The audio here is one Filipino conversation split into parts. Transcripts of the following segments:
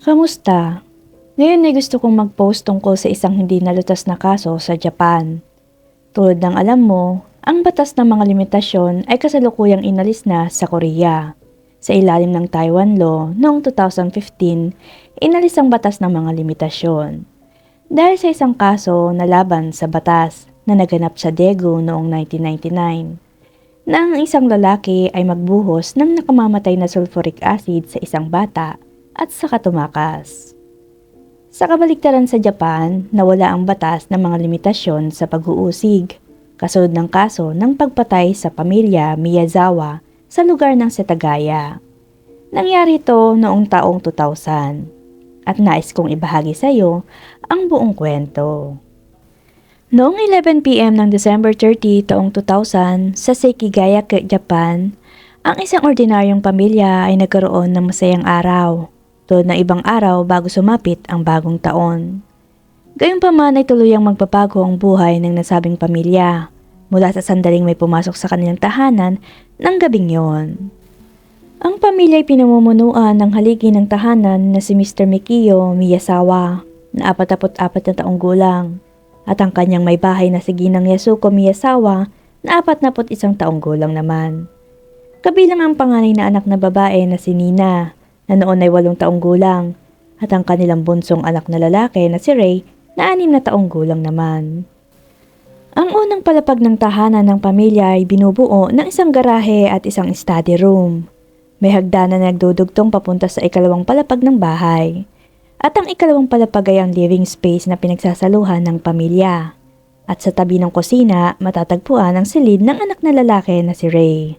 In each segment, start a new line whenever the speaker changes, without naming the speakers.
Kamusta? Ngayon ay gusto kong mag-post tungkol sa isang hindi nalutas na kaso sa Japan. Tulad ng alam mo, ang batas ng mga limitasyon ay kasalukuyang inalis na sa Korea. Sa ilalim ng Taiwan Law noong 2015, inalis ang batas ng mga limitasyon. Dahil sa isang kaso na laban sa batas na naganap sa Daegu noong 1999, na ang isang lalaki ay magbuhos ng nakamamatay na sulfuric acid sa isang bata at saka tumakas. Sa kabaligtaran sa Japan, nawala ang batas ng mga limitasyon sa pag-uusig, kasunod ng kaso ng pagpatay sa pamilya Miyazawa sa lugar ng Setagaya. Nangyari ito noong taong 2000 at nais kong ibahagi sa iyo ang buong kwento. Noong 11 p.m. ng December 30 taong 2000 sa Sekigaya, Japan, ang isang ordinaryong pamilya ay nagkaroon ng masayang araw. Tulad ng ibang araw bago sumapit ang bagong taon. Gayunpaman ay tuluyang magbabago ang buhay ng nasabing pamilya mula sa sandaling may pumasok sa kanilang tahanan ng gabing yon. Ang pamilya ay pinamumunuan ng haligi ng tahanan na si Mr. Mikio Miyazawa na 44 na taong gulang at ang kanyang may bahay na si Ginang Yasuko Miyazawa na 41 taong gulang naman. Kabilang ang panganay na anak na babae na si Nina na noon ay 8 taong gulang at ang kanilang bunsong anak na lalaki na si Ray na 6 na taong gulang naman. Ang unang palapag ng tahanan ng pamilya ay binubuo ng isang garahe at isang study room. May hagdanan na nagdudugtong papunta sa ikalawang palapag ng bahay. At ang ikalawang palapag ay ang living space na pinagsasaluhan ng pamilya. At sa tabi ng kusina, matatagpuan ang silid ng anak na lalaki na si Ray.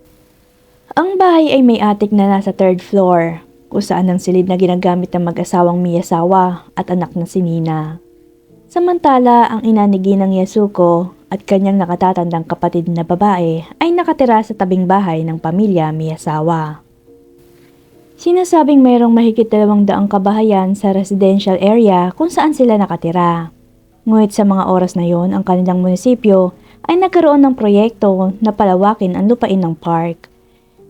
Ang bahay ay may attic na nasa 3rd floor, kung saan ang silid na ginagamit ng mag-asawang Miyazawa at anak na si Nina. Samantala, ang ina ni Ginang Yasuko at kanyang nakatatandang kapatid na babae ay nakatira sa tabing bahay ng pamilya Miyazawa. Sinasabing mayroong mahigit 200 kabahayan sa residential area kung saan sila nakatira. Ngunit sa mga oras na yon, ang kanilang munisipyo ay nagkaroon ng proyekto na palawakin ang lupain ng park.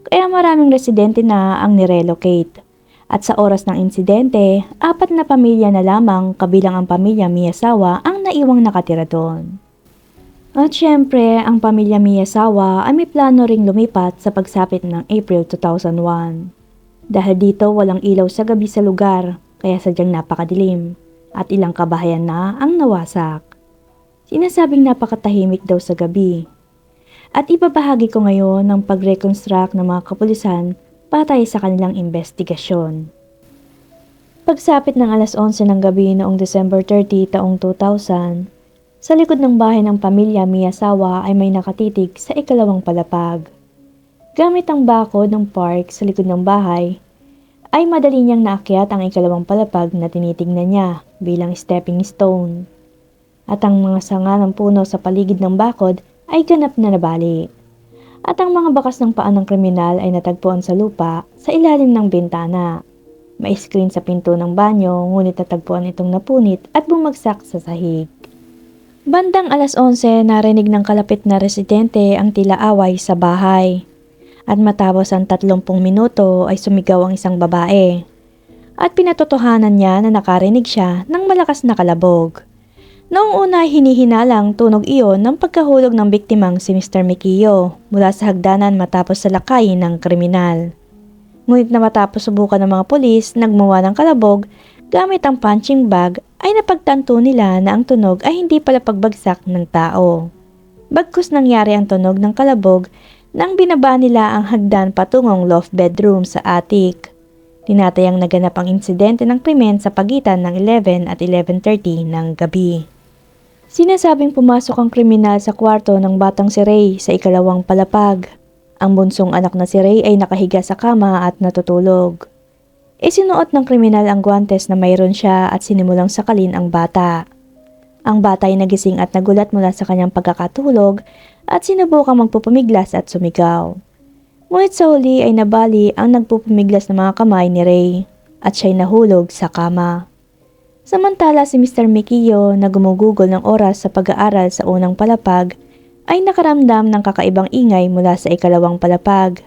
Kaya maraming residente na ang nirelocate. At sa oras ng insidente, 4 na pamilya na lamang kabilang ang pamilya Miyazawa ang naiwang nakatira doon. At syempre, ang pamilya Miyazawa ay may plano ring lumipat sa pagsapit ng April 2001. Dahil dito walang ilaw sa gabi sa lugar, kaya sadyang napakadilim at ilang kabahayan na ang nawasak. Sinasabing napakatahimik daw sa gabi. At ibabahagi ko ngayon ang pag-reconstruct ng mga kapulisan patay sa kanilang investigasyon. Pagsapit ng alas 11 ng gabi noong December 30 taong 2000, sa likod ng bahay ng pamilya Miyazawa ay may nakatitig sa ikalawang palapag. Gamit ang bako ng park sa likod ng bahay, ay madali niyang naakyat ang ikalawang palapag na tinitingnan niya bilang stepping stone. At ang mga sanga ng puno sa paligid ng bakod ay ganap na nabali. At ang mga bakas ng paa ng kriminal ay natagpuan sa lupa sa ilalim ng bintana. May screen sa pinto ng banyo, ngunit natagpuan itong napunit at bumagsak sa sahig. Bandang alas 11, narinig ng kalapit na residente ang tila away sa bahay. At matapos ang 30 minuto ay sumigaw ang isang babae. At pinatotohanan niya na nakarinig siya ng malakas na kalabog. Noong una ay hinihinalang tunog iyon ng pagkahulog ng biktimang si Mr. Mikio mula sa hagdanan matapos salakayin ng kriminal. Ngunit na matapos subukan ng mga pulis nagmawa ng kalabog gamit ang punching bag ay napagtanto nila na ang tunog ay hindi pala pagbagsak ng tao. Bagkus nangyari ang tunog ng kalabog nang binaba nila ang hagdan patungong loft bedroom sa attic. Tinatayang naganap ang insidente ng krimen sa pagitan ng 11 at 11:30 ng gabi. Sinasabing pumasok ang kriminal sa kwarto ng batang si Ray sa ikalawang palapag. Ang bunsong anak na si Ray ay nakahiga sa kama at natutulog. Isinuot ng kriminal ang guwantes na mayroon siya at sinimulang sakalin ang bata. Ang bata ay nagising at nagulat mula sa kanyang pagkakatulog at sinubukang magpupumiglas at sumigaw. Ngunit sa huli ay nabali ang nagpupumiglas na mga kamay ni Ray at siya'y nahulog sa kama. Samantala si Mr. Mikio na gumugugol ng oras sa pag-aaral sa unang palapag ay nakaramdam ng kakaibang ingay mula sa ikalawang palapag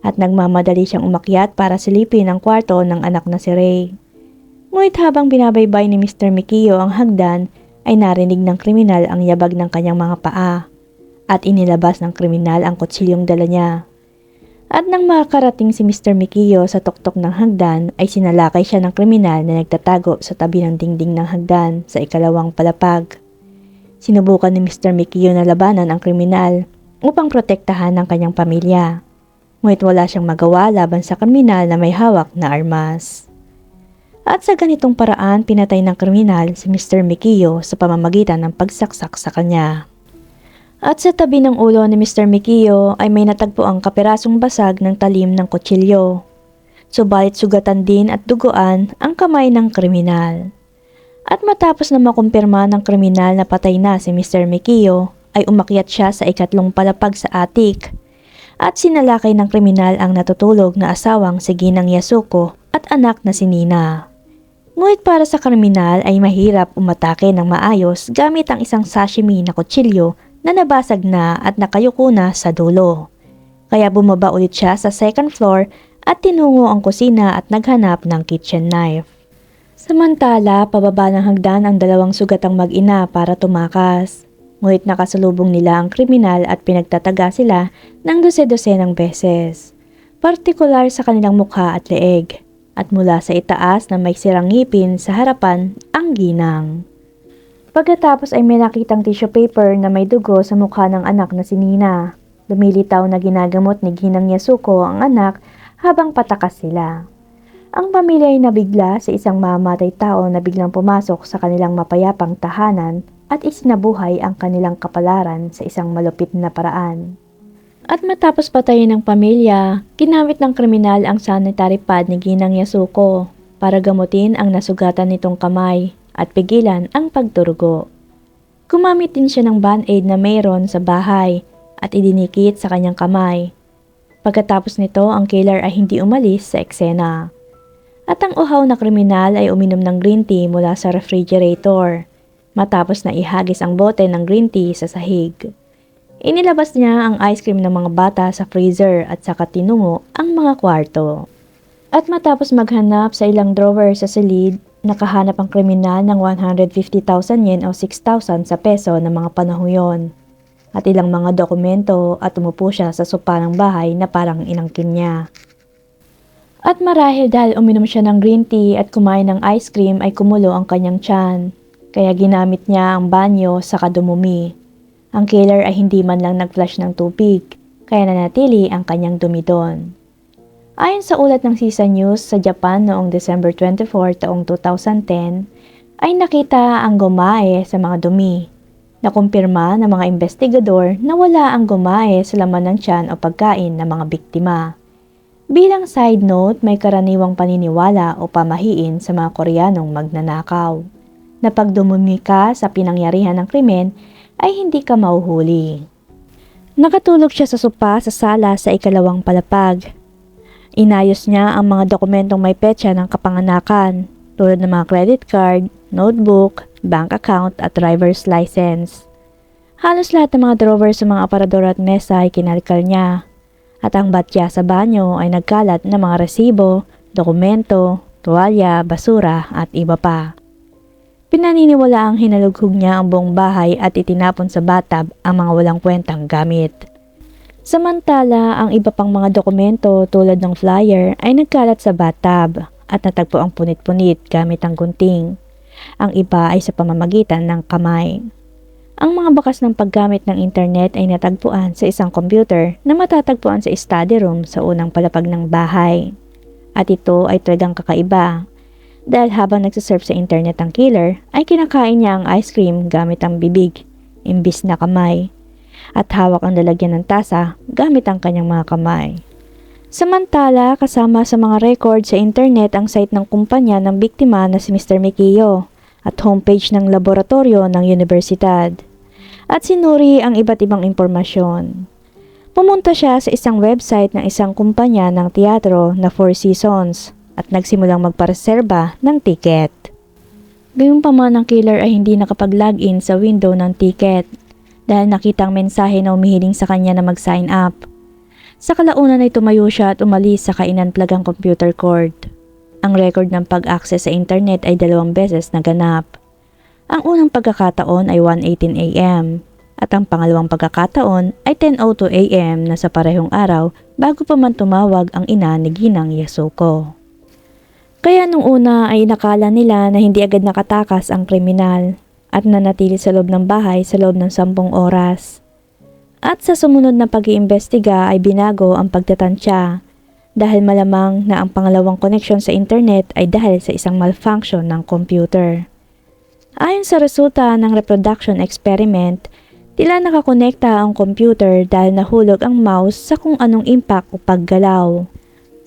at nagmamadali siyang umakyat para silipin ang kwarto ng anak na si Ray. Ngunit habang binabaybay ni Mr. Mikio ang hagdan, ay narinig ng kriminal ang yabag ng kanyang mga paa at inilabas ng kriminal ang kutsilyong dala niya. At nang makarating si Mr. Mikio sa tuktok ng hagdan ay sinalakay siya ng kriminal na nagtatago sa tabi ng dingding ng hagdan sa ikalawang palapag. Sinubukan ni Mr. Mikio na labanan ang kriminal upang protektahan ang kanyang pamilya. Ngunit wala siyang magawa laban sa kriminal na may hawak na armas. At sa ganitong paraan pinatay ng kriminal si Mr. Mikio sa pamamagitan ng pagsaksak sa kanya. At sa tabi ng ulo ni Mr. Mikio ay may natagpo ang kapirasong basag ng talim ng kutsilyo. Subalit sugatan din at duguan ang kamay ng kriminal. At matapos na makumpirma ng kriminal na patay na si Mr. Mikio, ay umakyat siya sa ikatlong palapag sa attic. At sinalakay ng kriminal ang natutulog na asawang si Ginang Yasuko at anak na si Nina. Ngunit para sa kriminal ay mahirap umatake ng maayos gamit ang isang sashimi na kutsilyo na nabasag na at nakayuko na sa dulo. Kaya bumaba ulit siya sa second floor at tinungo ang kusina at naghanap ng kitchen knife. Samantala, pababa ng hagdan ang dalawang sugatang mag-ina para tumakas. Ngunit nakasalubong nila ang kriminal at pinagtataga sila ng dose-dosenang beses. Partikular sa kanilang mukha at leeg. At mula sa itaas na may sirang ngipin sa harapan ang ginang. Pagkatapos ay may nakitang tissue paper na may dugo sa mukha ng anak na si Nina. Lumilitaw na ginagamot ni Ginang Yasuko ang anak habang patakas sila. Ang pamilya ay nabigla sa isang mamamatay tao na biglang pumasok sa kanilang mapayapang tahanan at isinabuhay ang kanilang kapalaran sa isang malupit na paraan. At matapos patayin ng pamilya, ginamit ng kriminal ang sanitary pad ni Ginang Yasuko para gamutin ang nasugatan nitong kamay at pigilan ang pagdurugo. Gumamit din siya ng band-aid na mayroon sa bahay at idinikit sa kanyang kamay. Pagkatapos nito, ang killer ay hindi umalis sa eksena. At ang uhaw na kriminal ay uminom ng green tea mula sa refrigerator matapos na ihagis ang bote ng green tea sa sahig. Inilabas niya ang ice cream ng mga bata sa freezer at saka tinungo ang mga kwarto. At matapos maghanap sa ilang drawer sa silid, nakahanap ang kriminal ng 150,000 yen o 6,000 sa peso ng mga panahon yon. At ilang mga dokumento at umupo siya sa sopa ng bahay na parang inangkin niya. At marahil dahil uminom siya ng green tea at kumain ng ice cream ay kumulo ang kanyang tiyan. Kaya ginamit niya ang banyo sa kadumumi. Ang killer ay hindi man lang nag-flush ng tubig, kaya nanatili ang kanyang dumi doon. Ayon sa ulat ng Sisa News sa Japan noong December 24 taong 2010, ay nakita ang gumae sa mga dumi. Nakumpirma ng mga investigador na wala ang gumae sa laman ng tiyan o pagkain ng mga biktima. Bilang side note, may karaniwang paniniwala o pamahiin sa mga Koreanong magnanakaw na pag dumumi ka sa pinangyarihan ng krimen ay hindi ka mauhuli. Nakatulog siya sa sopa sa sala sa ikalawang palapag. Inayos niya ang mga dokumentong may petsa ng kapanganakan tulad ng mga credit card, notebook, bank account at driver's license. Halos lahat ng mga drawer sa mga aparador at mesa ay kinalkal niya. At ang batya sa banyo ay nagkalat ng mga resibo, dokumento, tuwalya, basura at iba pa. Pinaniniwala ang hinalughog niya ang buong bahay at itinapon sa bathtub ang mga walang kwentang gamit. Samantala, ang iba pang mga dokumento tulad ng flyer ay nagkalat sa bathtub at natagpo ang punit-punit gamit ang gunting. Ang iba ay sa pamamagitan ng kamay. Ang mga bakas ng paggamit ng internet ay natagpuan sa isang computer na matatagpuan sa study room sa unang palapag ng bahay. At ito ay talagang kakaiba dahil habang nagsisurf sa internet ang killer ay kinakain niya ang ice cream gamit ang bibig imbis na kamay at hawak ang lalagyan ng tasa gamit ang kanyang mga kamay. Samantala, kasama sa mga record sa internet ang site ng kumpanya ng biktima na si Mr. Mikio at homepage ng laboratorio ng universidad. At sinuri ang iba't ibang impormasyon. Pumunta siya sa isang website ng isang kumpanya ng teatro na Four Seasons at nagsimulang magpareserba ng ticket. Gayunpaman ang killer ay hindi nakapag-login sa window ng ticket dahil nakita ang mensahe na umihiling sa kanya na mag-sign up. Sa kalaunan ay tumayo siya at umalis sa kainunplug ang computer cord. Ang record ng pag-access sa internet ay 2 beses naganap. Ang unang pagkakataon ay 1:18 a.m. at ang pangalawang pagkakataon ay 10:02 a.m. na sa parehong araw bago pa man tumawag ang ina ni Ginang Yasuko. Kaya nung una ay inakala nila na hindi agad nakatakas ang kriminal at nanatili sa loob ng bahay sa loob ng 10 oras. At sa sumunod na pag-iimbestiga ay binago ang pagtatansya dahil malamang na ang pangalawang koneksyon sa internet ay dahil sa isang malfunction ng computer. Ayon sa resulta ng reproduction experiment, tila nakakonekta ang computer dahil nahulog ang mouse sa kung anong impact o paggalaw.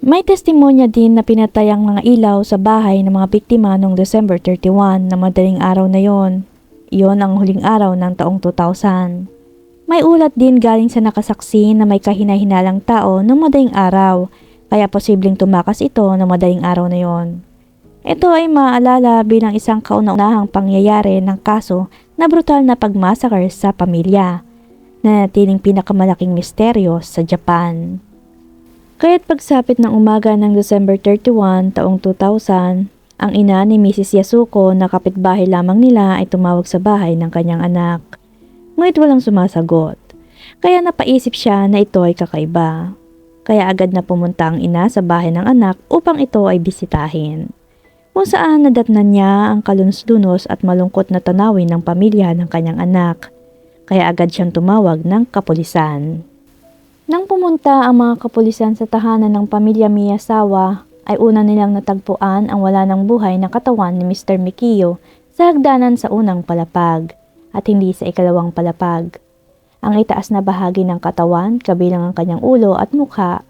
May testimonya din na pinatay ang mga ilaw sa bahay ng mga biktima noong December 31 na madaling araw na yon. Iyon ang huling araw ng taong 2000. May ulat din galing sa nakasaksi na may kahina-hinalang tao noong madaling araw, kaya posibleng tumakas ito noong madaling araw na yon. Ito ay maaalala bilang isang kauna-unahang pangyayari ng kaso na brutal na pagmasakar sa pamilya, na natiling pinakamalaking misteryo sa Japan. Kaya't pagsapit ng umaga ng December 31 taong 2000, ang ina ni Mrs. Yasuko na kapitbahay lamang nila ay tumawag sa bahay ng kanyang anak. Ngunit walang sumasagot, kaya napaisip siya na ito ay kakaiba. Kaya agad na pumunta ang ina sa bahay ng anak upang ito ay bisitahin, kung saan nadatnan niya ang kalunos-lunos at malungkot na tanawin ng pamilya ng kanyang anak, kaya agad siyang tumawag ng kapulisan. Nang pumunta ang mga kapulisan sa tahanan ng pamilya Miyazawa, ay una nilang natagpuan ang wala ng buhay na katawan ni Mr. Mikiyo sa hagdanan sa unang palapag at hindi sa ikalawang palapag. Ang itaas na bahagi ng katawan kabilang ang kanyang ulo at mukha,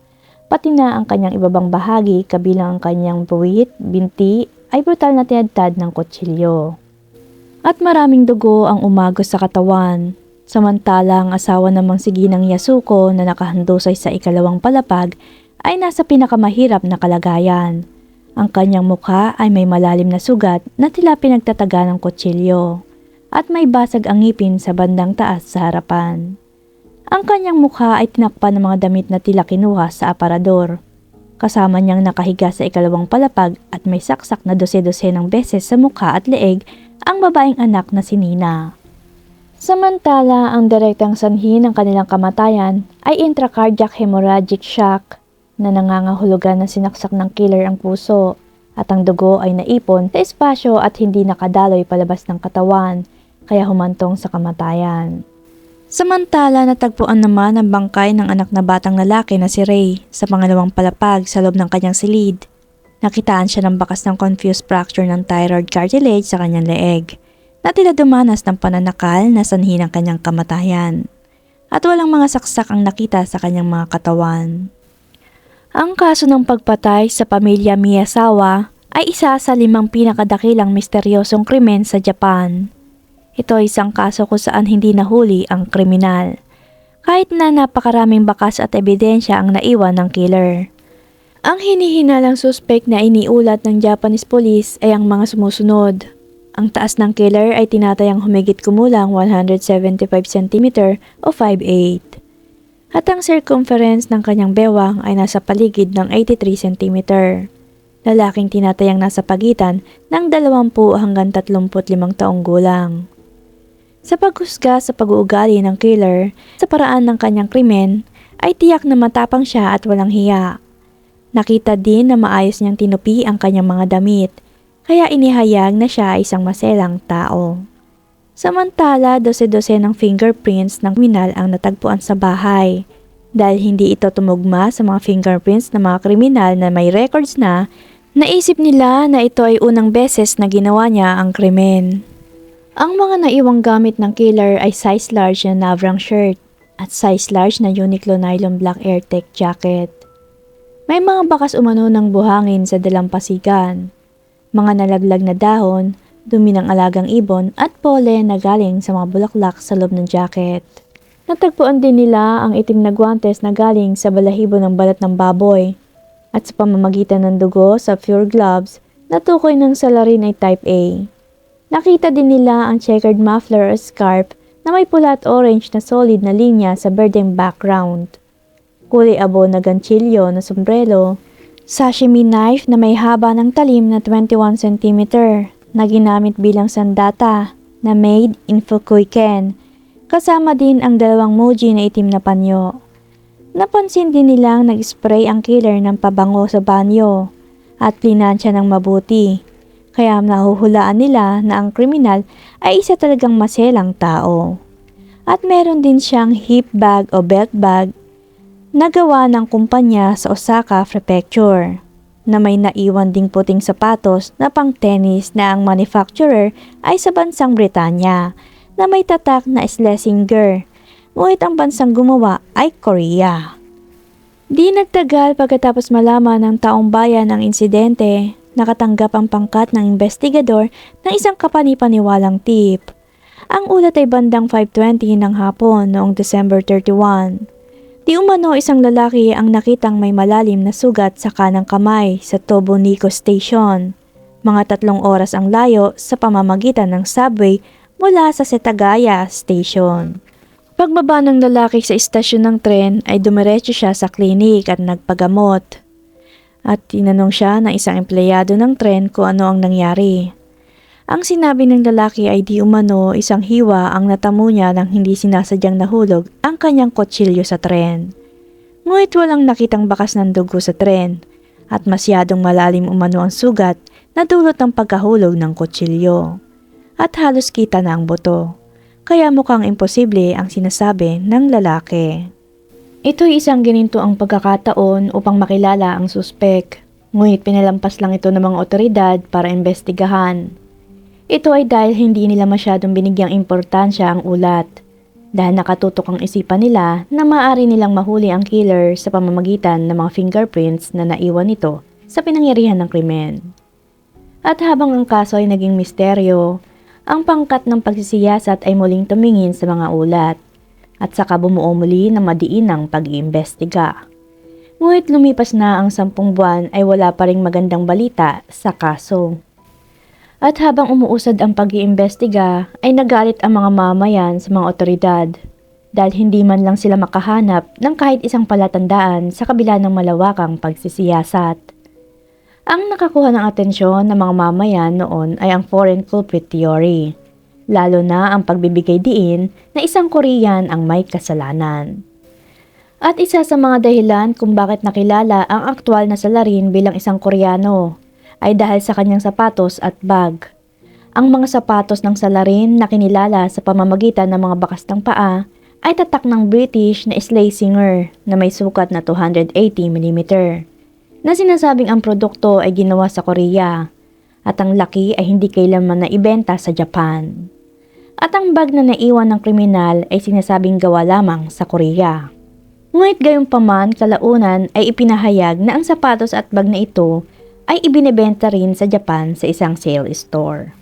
pati na ang kanyang ibabang bahagi kabilang ang kanyang buwit, binti, ay brutal na tinadtad ng kutsilyo. At maraming dugo ang umagos sa katawan. Samantala ang asawa namang si Ginang Yasuko na nakahandusay sa ikalawang palapag ay nasa pinakamahirap na kalagayan. Ang kanyang mukha ay may malalim na sugat na tila pinagtataga ng kutsilyo at may basag ang ngipin sa bandang taas sa harapan. Ang kanyang mukha ay tinakpan ng mga damit na tila kinuha sa aparador. Kasama niyang nakahiga sa ikalawang palapag at may saksak na 12 ng beses sa mukha at leeg ang babaeng anak na si Nina. Samantala, ang direktang sanhi ng kanilang kamatayan ay intracardiac hemorrhagic shock na nangangahulugan na sinaksak ng killer ang puso at ang dugo ay naipon sa espasyo at hindi nakadaloy palabas ng katawan kaya humantong sa kamatayan. Samantala, natagpuan naman ang bangkay ng anak na batang lalaki na si Ray sa pangalawang palapag sa loob ng kanyang silid. Nakitaan siya ng bakas ng confused fracture ng thyroid cartilage sa kanyang leeg na tila dumanas ng pananakal na sanhi ng kanyang kamatayan. At walang mga saksak ang nakita sa kanyang mga katawan. Ang kaso ng pagpatay sa pamilya Miyazawa ay isa sa 5 pinakadakilang misteryosong krimen sa Japan. Ito ay isang kaso kung saan hindi nahuli ang kriminal, kahit na napakaraming bakas at ebidensya ang naiwan ng killer. Ang hinihinalang suspect na iniulat ng Japanese police ay ang mga sumusunod. Ang taas ng killer ay tinatayang humigit kumulang 175 cm o 5'8". At ang circumference ng kanyang bewang ay nasa paligid ng 83 cm. Lalaking tinatayang nasa pagitan ng 20 hanggang 35 taong gulang. Sa paghusga sa pag-uugali ng killer sa paraan ng kanyang krimen, ay tiyak na matapang siya at walang hiya. Nakita din na maayos niyang tinupi ang kanyang mga damit, kaya inihayag na siya ay isang maselang tao. Samantala, 12 ng fingerprints ng kriminal ang natagpuan sa bahay. Dahil hindi ito tumugma sa mga fingerprints ng mga kriminal na may records na, naisip nila na ito ay unang beses na ginawa niya ang krimen. Ang mga naiwang gamit ng killer ay size large na Navrang shirt at size large na Uniqlo nylon black AirTech jacket. May mga bakas umano ng buhangin sa dalampasigan, mga nalaglag na dahon, dumi ng alagang ibon at pollen na galing sa mga bulaklak sa loob ng jacket. Natagpuan din nila ang itim na guwantes na galing sa balahibo ng balat ng baboy at sa pamamagitan ng dugo sa pure gloves na tukoy ng salarin ay type A. Nakita din nila ang checkered muffler o scarf na may pula at orange na solid na linya sa berdeng background. Kulay abo na ganchilyo na sombrero Sashimi knife na may haba ng talim na 21 cm na ginamit bilang sandata na made in Fukuiken. Kasama din ang 2 muji na itim na panyo. Napansin din nilang nag-spray ang killer ng pabango sa banyo at plinansya ng mabuti. Kaya nahuhulaan nila na ang kriminal ay isa talagang maselang tao. At meron din siyang hip bag o belt bag na gawa ng kumpanya sa Osaka Prefecture na may naiwan ding puting sapatos na pang tennis na ang manufacturer ay sa bansang Britanya na may tatak na Schlesinger. Ngunit ang bansang gumawa ay Korea. Di nagtagal pagkatapos malaman ng taong bayan ang insidente, nakatanggap ang pangkat ng investigador ng isang kapanipaniwalang tip. Ang ulat ay bandang 5:20 ng hapon noong December 31. Di umano isang lalaki ang nakitang may malalim na sugat sa kanang kamay sa Tobunico Station. Mga 3 oras ang layo sa pamamagitan ng subway mula sa Setagaya Station. Pagbaba ng lalaki sa istasyon ng tren ay dumiretso siya sa klinik at nagpagamot. At tinanong siya ng isang empleyado ng tren kung ano ang nangyari. Ang sinabi ng lalaki ay di umano isang hiwa ang natamo niya nang hindi sinasadyang nahulog ang kanyang kutsilyo sa tren. Ngunit walang nakitang bakas ng dugo sa tren at masyadong malalim umano ang sugat na dulot ng pagkahulog ng kutsilyo. At halos kita na ang buto. Kaya mukhang imposible ang sinasabi ng lalaki. Ito'y isang gininto ang pagkakataon upang makilala ang suspek, ngunit pinalampas lang ito ng mga otoridad para imbestigahan. Ito ay dahil hindi nila masyadong binigyang importansya ang ulat, dahil nakatutok ang isipan nila na maaari nilang mahuli ang killer sa pamamagitan ng mga fingerprints na naiwan nito sa pinangyarihan ng krimen. At habang ang kaso ay naging misteryo, ang pangkat ng pagsisiyasat ay muling tumingin sa mga ulat at saka bumuo muli na madiinang pag-iimbestiga. Ngunit lumipas na ang 10 buwan ay wala pa ring magandang balita sa kaso. At habang umuusad ang pag-iimbestiga ay nagalit ang mga mamayan sa mga otoridad dahil hindi man lang sila makahanap ng kahit isang palatandaan sa kabila ng malawakang pagsisiyasat. Ang nakakuha ng atensyon ng mga mamayan noon ay ang foreign culprit theory, lalo na ang pagbibigay diin na isang Korean ang may kasalanan. At isa sa mga dahilan kung bakit nakilala ang aktwal na salarin bilang isang Koreano ay dahil sa kanyang sapatos at bag. Ang mga sapatos ng salarin na kinilala sa pamamagitan ng mga bakas ng paa ay tatak ng British na Schlesinger na may sukat na 280 mm. Na sinasabing ang produkto ay ginawa sa Korea at ang laki ay hindi kailanman na ibenta sa Japan. At ang bag na naiwan ng kriminal ay sinasabing gawa lamang sa Korea. Ngunit gayunpaman kalaunan ay ipinahayag na ang sapatos at bag na ito ay ibinebenta rin sa Japan sa isang sale store.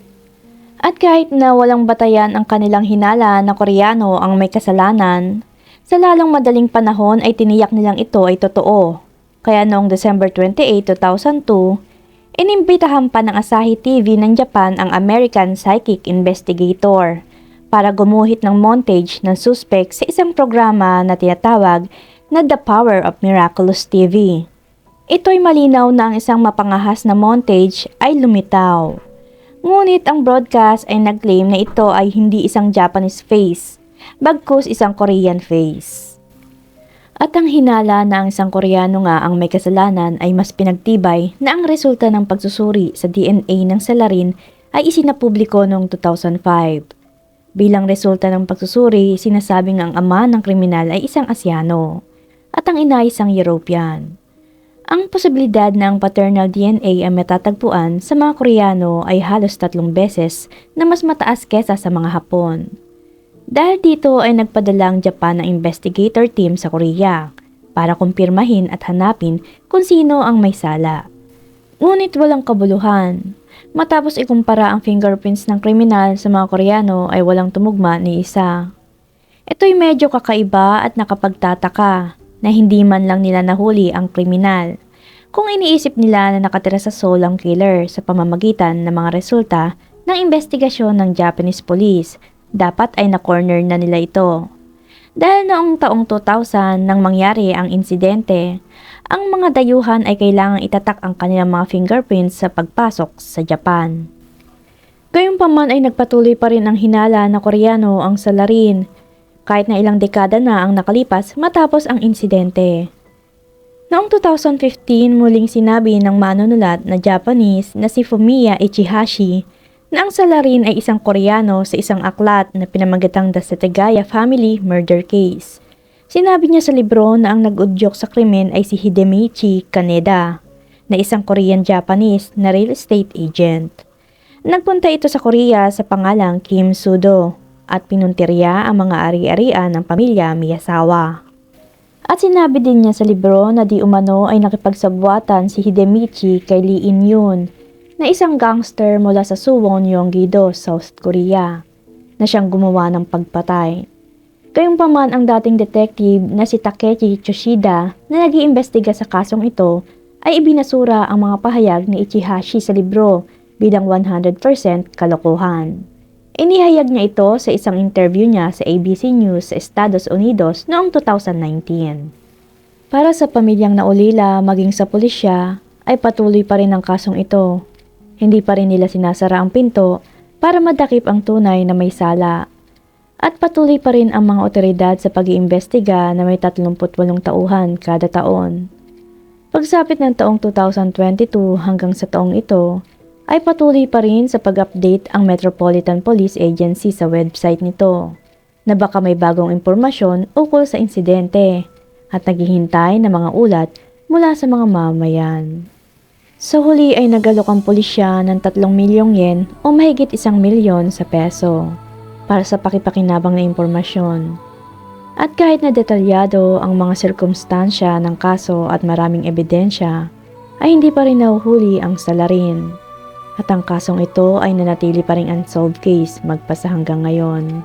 At kahit na walang batayan ang kanilang hinala na Koreano ang may kasalanan, sa lalong madaling panahon ay tiniyak nilang ito ay totoo. Kaya noong December 28, 2002, inimbitahan pa ng Asahi TV ng Japan ang American Psychic Investigator para gumuhit ng montage ng suspect sa isang programa na tinatawag na The Power of Miraculous TV. Ito'y malinaw na ang isang mapangahas na montage ay lumitaw. Ngunit ang broadcast ay nag-claim na ito ay hindi isang Japanese face, bagkus isang Korean face. At ang hinala na ang isang Koreano nga ang may kasalanan ay mas pinagtibay na ang resulta ng pagsusuri sa DNA ng salarin ay isinapubliko noong 2005. Bilang resulta ng pagsusuri, sinasabing ang ama ng kriminal ay isang Asyano at ang ina ay isang European. Ang posibilidad na ang paternal DNA ay matatagpuan sa mga Koreano ay halos 3 beses na mas mataas kesa sa mga Hapon. Dahil dito ay nagpadala ang Japan ng investigator team sa Korea para kumpirmahin at hanapin kung sino ang may sala. Ngunit walang kabuluhan. Matapos ikumpara ang fingerprints ng kriminal sa mga Koreano ay walang tumugma ni isa. Ito'y medyo kakaiba at nakapagtataka na hindi man lang nila nahuli ang kriminal. Kung iniisip nila na nakatira sa Seoul ang killer sa pamamagitan ng mga resulta ng investigasyon ng Japanese police, dapat ay na-corner na nila ito. Dahil noong taong 2000 nang mangyari ang insidente, ang mga dayuhan ay kailangang itatak ang kanilang mga fingerprints sa pagpasok sa Japan. Gayunpaman ay nagpatuloy pa rin ang hinala na Koreano ang salarin, kahit na ilang dekada na ang nakalipas matapos ang insidente. Noong 2015, muling sinabi ng manunulat na Japanese na si Fumiya Ichihashi na ang salarin ay isang Koreano sa isang aklat na pinamagatang The Setagaya Family Murder Case. Sinabi niya sa libro na ang nag-udyok sa krimen ay si Hidemichi Kaneda, na isang Korean-Japanese na real estate agent. Nagpunta ito sa Korea sa pangalang Kim Sudo at pinuntirya ang mga ari-arian ng pamilya Miyazawa. At sinabi din niya sa libro na di umano ay nakipagsabwatan si Hidemichi kay Lee In-yoon, na isang gangster mula sa Suwon, Gyeonggi-do, South Korea, na siyang gumawa ng pagpatay. Gayunpaman ang dating detective na si Takeshi Choshida na nag-iimbestiga sa kasong ito ay ibinasura ang mga pahayag ni Ichihashi sa libro bilang 100% kalokohan. Inihayag niya ito sa isang interview niya sa ABC News sa Estados Unidos noong 2019. Para sa pamilyang naulila maging sa pulisya, ay patuloy pa rin ang kasong ito. Hindi pa rin nila sinasara ang pinto para madakip ang tunay na may sala. At patuloy pa rin ang mga otoridad sa pag-iimbestiga na may 38 tauhan kada taon. Pagsapit ng taong 2022 hanggang sa taong ito, ay patuloy pa rin sa pag-update ang Metropolitan Police Agency sa website nito na baka may bagong impormasyon ukol sa insidente at naghihintay ng mga ulat mula sa mga mamayan. Sa huli ay nagalok ang pulisya ng 3 milyong yen o mahigit 1 milyon sa peso para sa pakipakinabang na impormasyon. At kahit na detalyado ang mga sirkumstansya ng kaso at maraming ebidensya, ay hindi pa rin nahuhuli ang salarin. At ang kasong ito ay nanatili pa ring unsolved case magpasa hanggang ngayon.